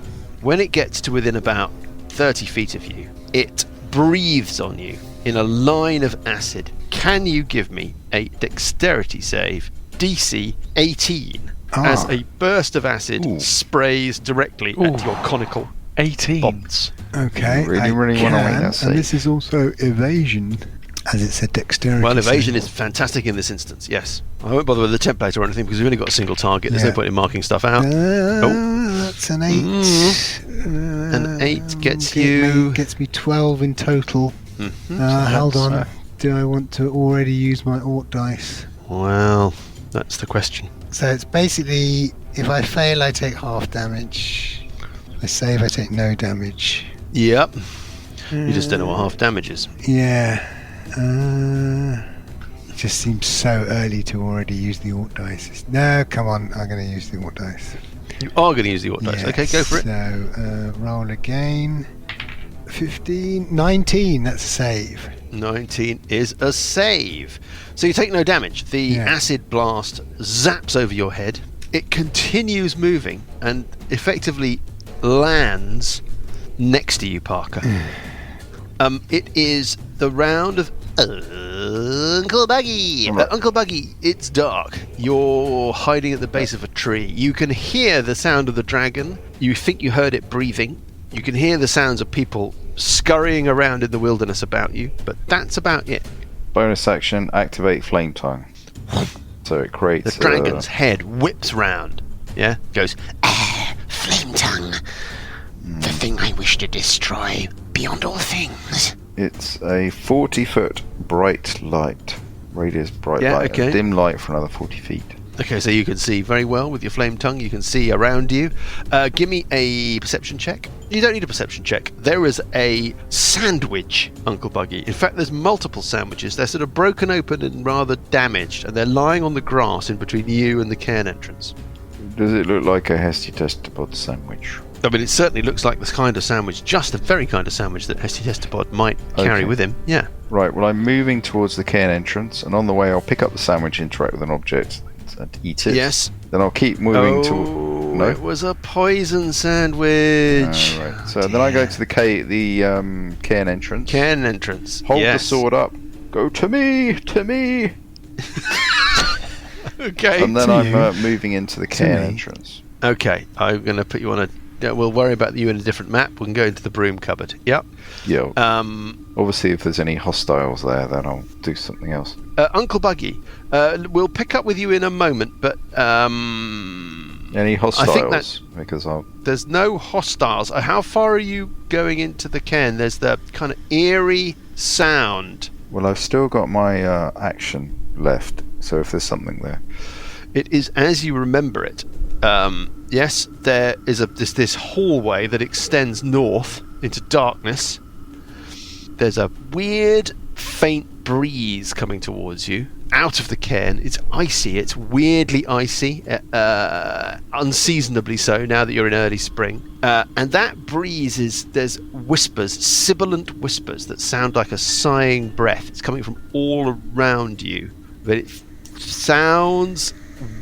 Speaker 1: When it gets to within about 30 feet of you, it breathes on you in a line of acid. Can you give me a dexterity save, DC 18, as a burst of acid sprays directly at your conical
Speaker 3: 18.
Speaker 1: bots?
Speaker 5: Okay,
Speaker 6: Really
Speaker 5: I
Speaker 6: wanna make
Speaker 5: can,
Speaker 6: that
Speaker 5: and
Speaker 6: save.
Speaker 5: this is also evasion, as it said dexterity.
Speaker 1: Well, evasion
Speaker 5: save.
Speaker 1: is fantastic in this instance, yes. I won't bother with the template or anything because we've only got a single target. There's no
Speaker 5: Yeah.
Speaker 1: point in marking stuff out.
Speaker 5: That's an 8.
Speaker 1: An 8 gets you...
Speaker 5: Gets me 12 in total.
Speaker 1: Mm-hmm.
Speaker 5: Hold on. Do I want to already use my Orc dice?
Speaker 1: Well, that's the question.
Speaker 5: So it's basically, if I fail, I take half damage. If I save, I take no damage.
Speaker 1: Yep. You just don't know what half damage is.
Speaker 5: Yeah. It just seems so early to already use the Orc dice. No, come on. I'm going to use the Orc dice.
Speaker 1: You are going to use the Orc dice.
Speaker 5: Yes.
Speaker 1: Okay, go for it.
Speaker 5: So, roll again. 15. 19. That's a save.
Speaker 1: 19 is a save. So you take no damage. The acid blast zaps over your head. It continues moving and effectively lands next to you, Parker. It is the round of Uncle Buggie. Uncle Buggie, it's dark. You're hiding at the base of a tree. You can hear the sound of the dragon. You think you heard it breathing. You can hear the sounds of people scurrying around in the wilderness about you, but that's about it.
Speaker 6: Bonus action, activate Flame Tongue. So it creates...
Speaker 1: The dragon's head whips round. Yeah? Goes,
Speaker 7: Flame Tongue. The thing I wish to destroy beyond all things.
Speaker 6: It's a 40-foot bright light. Radius bright light.
Speaker 1: Okay.
Speaker 6: A dim light for another 40 feet.
Speaker 1: Okay, so you can see very well with your flame tongue. You can see around you. Give me a perception check. You don't need a perception check. There is a sandwich, Uncle Buggie. In fact, there's multiple sandwiches. They're sort of broken open and rather damaged, and they're lying on the grass in between you and the cairn entrance.
Speaker 6: Does it look like a Hesti Testapod sandwich?
Speaker 1: I mean, it certainly looks like this kind of sandwich, just the very kind of sandwich that Hesti Testapod might carry with him. Yeah.
Speaker 6: Right, well, I'm moving towards the cairn entrance, and on the way I'll pick up the sandwich, interact with an object, and eat it.
Speaker 1: Yes.
Speaker 6: Then I'll keep moving to... No?
Speaker 1: It was a poison sandwich.
Speaker 6: Right. So then I go to the cairn entrance.
Speaker 1: Cairn entrance.
Speaker 6: Hold the sword up. Go to me!
Speaker 1: Okay.
Speaker 6: And then I'm moving into the cairn entrance.
Speaker 1: Okay, I'm going to put you on a... We'll worry about you in a different map. We can go into the broom cupboard. Yep.
Speaker 6: Yeah. Obviously, if there's any hostiles there, then I'll do something else.
Speaker 1: Uncle Buggie, we'll pick up with you in a moment, but...
Speaker 6: any hostiles?
Speaker 1: I think
Speaker 6: because
Speaker 1: there's no hostiles. How far are you going into the cairn? There's the kind of eerie sound.
Speaker 6: Well, I've still got my action left, so if there's something there...
Speaker 1: It is as you remember it. Yes, there is this hallway that extends north into darkness. There's a weird, faint breeze coming towards you out of the cairn. It's icy. It's weirdly icy, unseasonably so now that you're in early spring. And that breeze there's whispers, sibilant whispers that sound like a sighing breath. It's coming from all around you, but it sounds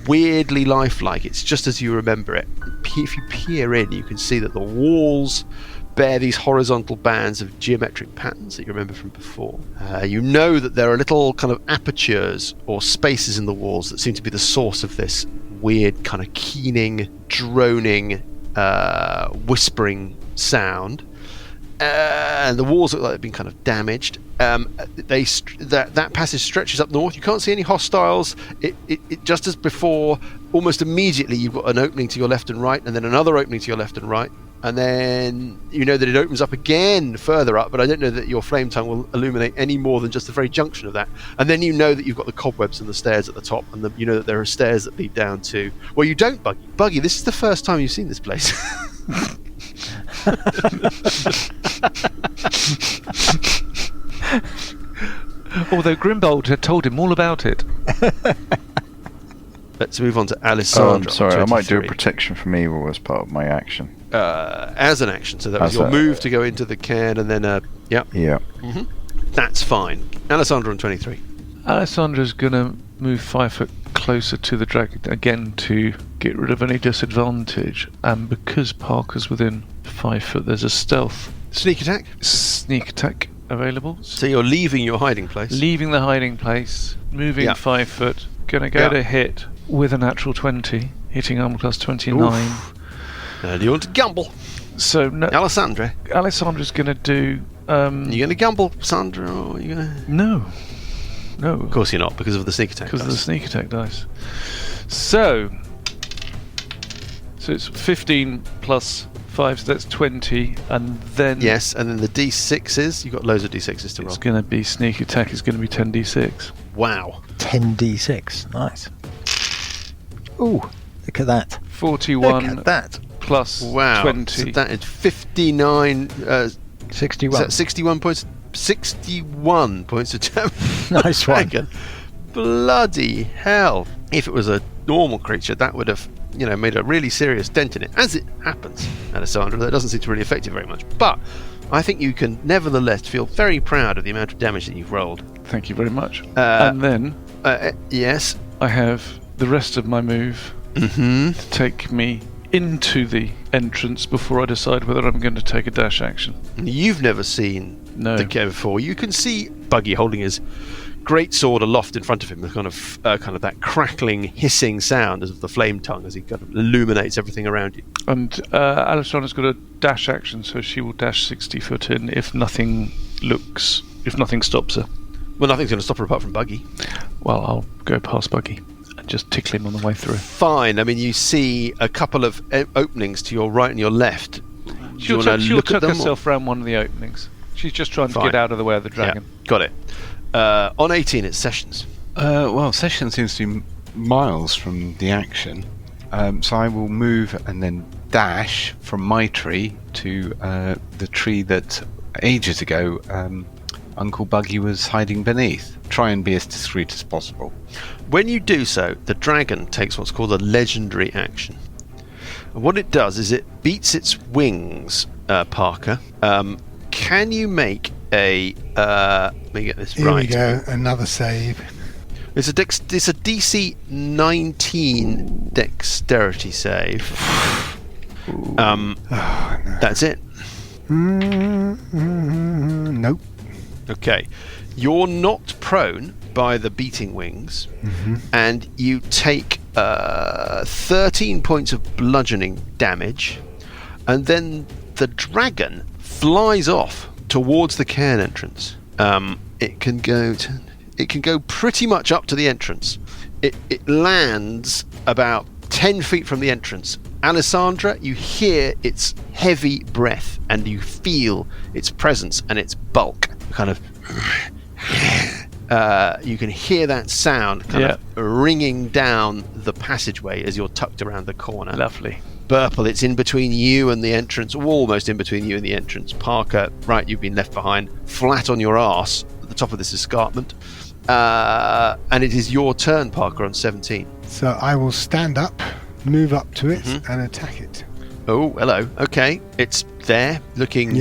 Speaker 1: weirdly lifelike. It's just as you remember it. If you peer in, you can see that the walls bear these horizontal bands of geometric patterns that you remember from before. You know that there are little kind of apertures or spaces in the walls that seem to be the source of this weird kind of keening, droning, whispering sound. And the walls look like they've been kind of damaged. That passage stretches up north. You can't see any hostiles. It just as before, almost immediately you've got an opening to your left and right, and then another opening to your left and right, and then you know that it opens up again further up, but I don't know that your flame tongue will illuminate any more than just the very junction of that. And then you know that you've got the cobwebs and the stairs at the top, and you know that there are stairs that lead down to... Well, you don't, Buggie. This is the first time you've seen this place.
Speaker 3: Although Grimbold had told him all about it.
Speaker 1: Let's move on to Alessandra.
Speaker 6: Sorry, I might do a protection from evil as part of my action.
Speaker 1: As an action, so that was your move to go into the cairn, and then yeah. Mm-hmm. That's fine. Alessandra on 23.
Speaker 3: Alessandra's gonna move 5 foot closer to the dragon again to get rid of any disadvantage, and because Parker's within 5 foot, there's a stealth
Speaker 1: sneak
Speaker 3: attack available.
Speaker 1: So you're leaving your hiding place.
Speaker 3: Leaving the hiding place, moving 5 foot, gonna go to hit with a natural 20, hitting armor class 29.
Speaker 1: Do you want to gamble?
Speaker 3: So no, Alessandra's gonna do.
Speaker 1: You gonna gamble, Sandra, or are you gonna?
Speaker 3: No.
Speaker 1: Of course you're not, because of the sneak attack.
Speaker 3: Because of the sneak attack dice. So So it's 15 plus 5, so that's 20, and then...
Speaker 1: Yes, and then the D6s, you've got loads of D6s to roll.
Speaker 3: It's going to be sneak attack, it's going to be 10d6.
Speaker 1: Wow.
Speaker 2: 10d6, nice. Ooh, look at that.
Speaker 3: 41
Speaker 2: Look at that.
Speaker 3: plus
Speaker 1: Wow.
Speaker 3: 20.
Speaker 1: So that is 59...
Speaker 2: 61.
Speaker 1: Is that 61 points? 61 points of damage.
Speaker 2: Nice one.
Speaker 1: Dragon. Bloody hell. If it was a normal creature, that would have, made a really serious dent in it. As it happens, Alessandra, that doesn't seem to really affect you very much. But I think you can nevertheless feel very proud of the amount of damage that you've rolled.
Speaker 3: Thank you very much. And then
Speaker 1: yes.
Speaker 3: I have the rest of my move to take me into the entrance before I decide whether I'm going to take a dash action.
Speaker 1: You've never seen the cave before. You can see Buggy holding his great sword aloft in front of him, the kind of that crackling, hissing sound as of the flame tongue as he kind of illuminates everything around you.
Speaker 3: And Alessandra's got a dash action, so she will dash 60 foot in if nothing stops her.
Speaker 1: Well, nothing's going to stop her apart from Buggy.
Speaker 3: Well, I'll go past Buggy and just tickle him on the way through.
Speaker 1: Fine. I mean, you see a couple of openings to your right and your left.
Speaker 3: She'll tuck herself around one of the openings. She's just trying to get out of the way of the dragon.
Speaker 1: Yeah, got it. On 18, it's Sessions.
Speaker 4: Session seems to be miles from the action. So I will move and then dash from my tree to the tree that ages ago Uncle Buggy was hiding beneath. Try and be as discreet as possible.
Speaker 1: When you do so, the dragon takes what's called a legendary action. And what it does is it beats its wings, Parker. Can you make a... let me get this right.
Speaker 5: Here we go, another save.
Speaker 1: It's a DC 19 dexterity save.
Speaker 5: No.
Speaker 1: That's it.
Speaker 5: Nope.
Speaker 1: Okay. You're knocked prone by the beating wings, and you take 13 points of bludgeoning damage, and then the dragon flies off towards the cairn entrance. It can go pretty much up to the entrance. It lands about 10 feet from the entrance. Alessandra, you hear its heavy breath and you feel its presence and its bulk. Kind of you can hear that sound kind of ringing down the passageway as you're tucked around the corner.
Speaker 3: Lovely.
Speaker 1: Burple, it's in between you and the entrance, almost in between you and the entrance. Parker, right, you've been left behind, flat on your arse at the top of this escarpment. And it is your turn, Parker, on 17.
Speaker 5: So I will stand up, move up to it, and attack it.
Speaker 1: Oh, hello. Okay, it's there, looking,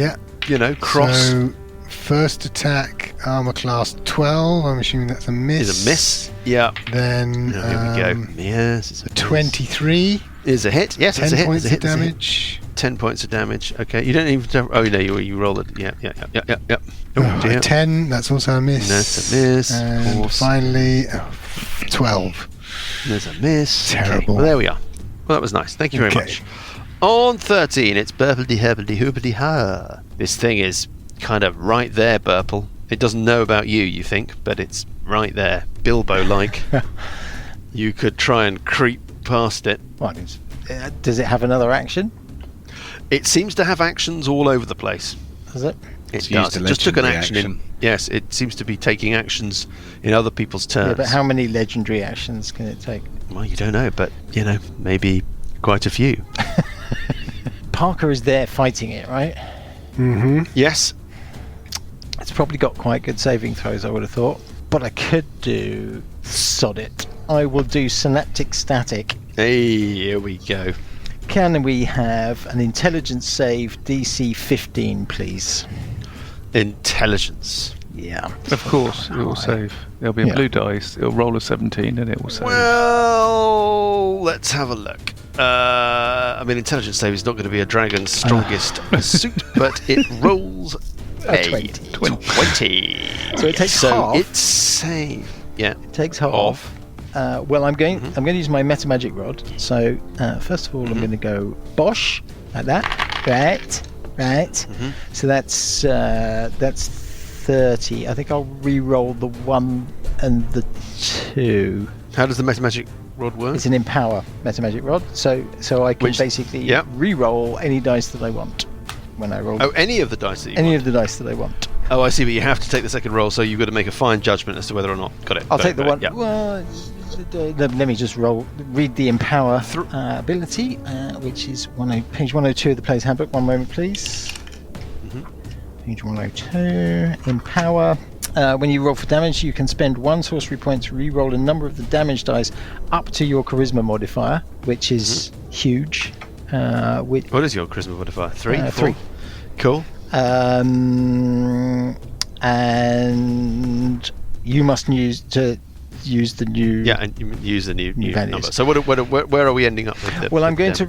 Speaker 1: cross.
Speaker 5: So first attack, armor class 12. I'm assuming that's a miss.
Speaker 1: Is a miss. Yeah.
Speaker 5: Then
Speaker 1: here we go. Yes, it's a
Speaker 5: 23.
Speaker 1: Is a hit. Yes,
Speaker 5: 10
Speaker 1: it's a hit.
Speaker 5: points
Speaker 1: It's a hit.
Speaker 5: of damage.
Speaker 1: 10 points of damage. Okay, you don't even. Oh no, you roll it. Yeah. Oh, dear.
Speaker 5: 10. That's also a miss.
Speaker 1: That's a miss.
Speaker 5: And finally, 12.
Speaker 1: There's a miss.
Speaker 5: Terrible.
Speaker 1: Okay. Well, there we are. Well, that was nice. Thank you very much. On 13, it's Burpledy Herbledy Hoobity Ha. This thing is kind of right there, Burple. It doesn't know about you, you think, but it's right there, Bilbo-like. You could try and creep past it.
Speaker 2: What is? Does it have another action?
Speaker 1: It seems to have actions all over the place.
Speaker 2: Does it?
Speaker 1: It does. It just took an action. Yes, it seems to be taking actions in other people's turns.
Speaker 2: Yeah, but how many legendary actions can it take?
Speaker 1: Well, you don't know, but, maybe quite a few.
Speaker 2: Parker is there fighting it, right?
Speaker 1: Yes.
Speaker 2: It's probably got quite good saving throws, I would have thought. But I could do... Sod it. I will do Synaptic Static.
Speaker 1: Hey, here we go.
Speaker 2: Can we have an intelligence save DC 15, please?
Speaker 1: Intelligence.
Speaker 2: Yeah.
Speaker 3: Of course, it will save. There'll be a blue dice. It'll roll a 17 and it will save.
Speaker 1: Well, let's have a look. Intelligence save is not going to be a dragon's strongest suit, but it rolls a 20.
Speaker 2: So it takes half.
Speaker 1: It's saved. Yeah.
Speaker 2: It takes half. Well, I'm going to use my meta magic rod. So first of all, I'm going to go bosh like that. Right. So that's 30. I think I'll re-roll the 1 and the 2.
Speaker 1: How does the meta magic rod work?
Speaker 2: It's an empower metamagic rod, so I can basically re-roll any dice that I want when I roll.
Speaker 1: Oh, any of the dice that you
Speaker 2: any
Speaker 1: want?
Speaker 2: of the dice that I want.
Speaker 1: Oh, I see, but you have to take the second roll, so you've got to make a fine judgment as to whether or not. Got it.
Speaker 2: I'll take the one.
Speaker 1: Yeah.
Speaker 2: Well, let me just read the empower ability, which is page 102 of the player's handbook. One moment, please. Page 102. Empower. When you roll for damage, you can spend 1 sorcery point to re-roll a number of the damage dice up to your charisma modifier, which is huge.
Speaker 1: What is your charisma modifier? 3? 4?
Speaker 2: 3.
Speaker 1: Cool.
Speaker 2: And you must use the new.
Speaker 1: Yeah, and you use the new
Speaker 2: values.
Speaker 1: number. So where are we ending up with?
Speaker 2: Well, I'm going to.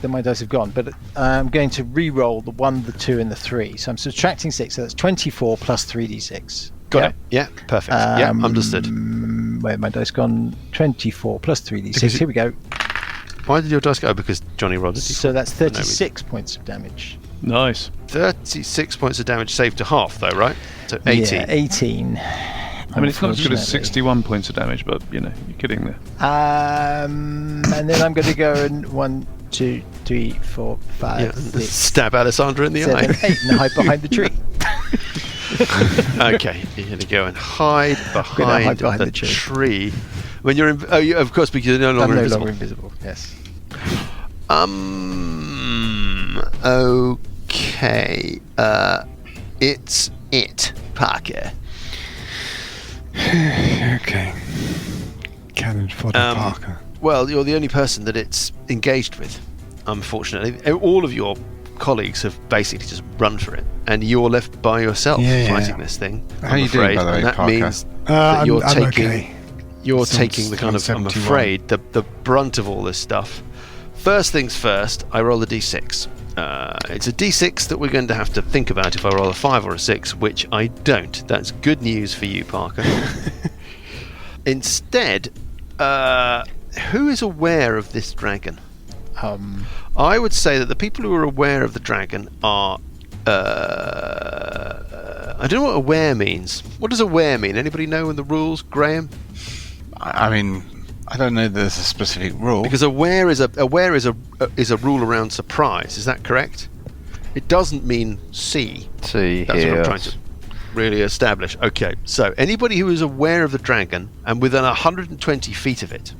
Speaker 2: My dice have gone, but I'm going to re-roll the 1, the 2, and the 3. So I'm subtracting 6. So that's 24 plus 3d6.
Speaker 1: Got it. Yeah, perfect. Yeah, understood.
Speaker 2: Where my dice gone? 24 plus 3d6. Here we go.
Speaker 1: Why did your dice go? Because Johnny rolled it.
Speaker 2: So that's 36 points of damage.
Speaker 3: Nice.
Speaker 1: 36 points of damage saved to half, though, right? So 18.
Speaker 2: Yeah, 18.
Speaker 3: I mean, it's not as good as 61 points of damage, but, you're getting there.
Speaker 2: And then I'm going to go and 1, 2, 3, 4, 5, 6.
Speaker 1: Stab Alessandra in the
Speaker 2: 7,
Speaker 1: eye.
Speaker 2: 8, and hide behind the tree.
Speaker 1: Okay, you're going to go and hide behind the tree. When you're of course, because you're no longer invisible.
Speaker 2: I'm no longer invisible, yes.
Speaker 1: Okay. It's Parker.
Speaker 5: Okay. Cannon fodder, Parker.
Speaker 1: Well, you're the only person that it's engaged with, unfortunately. All of your colleagues have basically just run for it, and you're left by yourself fighting this thing.
Speaker 4: How are you doing, by the way,
Speaker 1: and that
Speaker 4: Parker?
Speaker 1: means that you're
Speaker 5: okay.
Speaker 1: You're taking the kind of, I'm afraid, the brunt of all this stuff. First things first, I roll a d6. It's a d6 that we're going to have to think about if I roll a 5 or a 6, which I don't. That's good news for you, Parker. Instead, who is aware of this dragon? I would say that the people who are aware of the dragon are... I don't know what aware means. What does aware mean? Anybody know in the rules, Graham?
Speaker 4: I mean, I don't know there's a specific rule.
Speaker 1: Because aware is a rule around surprise. Is that correct? It doesn't mean see.
Speaker 6: See,
Speaker 1: That's what I'm trying to really establish. Okay, so anybody who is aware of the dragon and within 120 feet of it,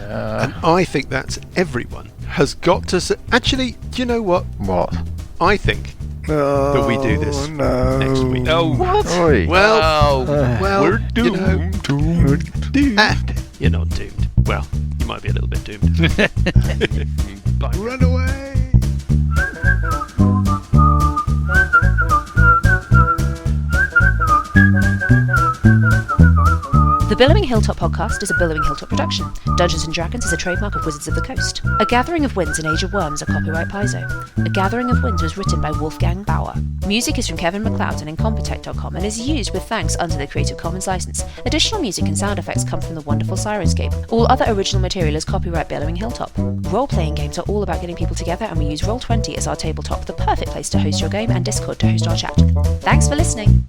Speaker 1: and I think that's everyone, has got to... Actually, do you know what?
Speaker 6: What?
Speaker 1: I think that we do this next week.
Speaker 3: Oh, what?
Speaker 6: Oi.
Speaker 1: Well,
Speaker 3: we're doomed.
Speaker 1: You're not doomed. Well, you might be a little bit doomed. Bye.
Speaker 5: Run away!
Speaker 8: The Billowing Hilltop podcast is a Billowing Hilltop production. Dungeons & Dragons is a trademark of Wizards of the Coast. A Gathering of Winds and Age of Worms are copyright Paizo. A Gathering of Winds was written by Wolfgang Bauer. Music is from Kevin MacLeod and Incompetech.com and is used with thanks under the Creative Commons license. Additional music and sound effects come from the wonderful Sirenscape. All other original material is copyright Billowing Hilltop. Role-playing games are all about getting people together, and we use Roll20 as our tabletop, the perfect place to host your game, and Discord to host our chat. Thanks for listening.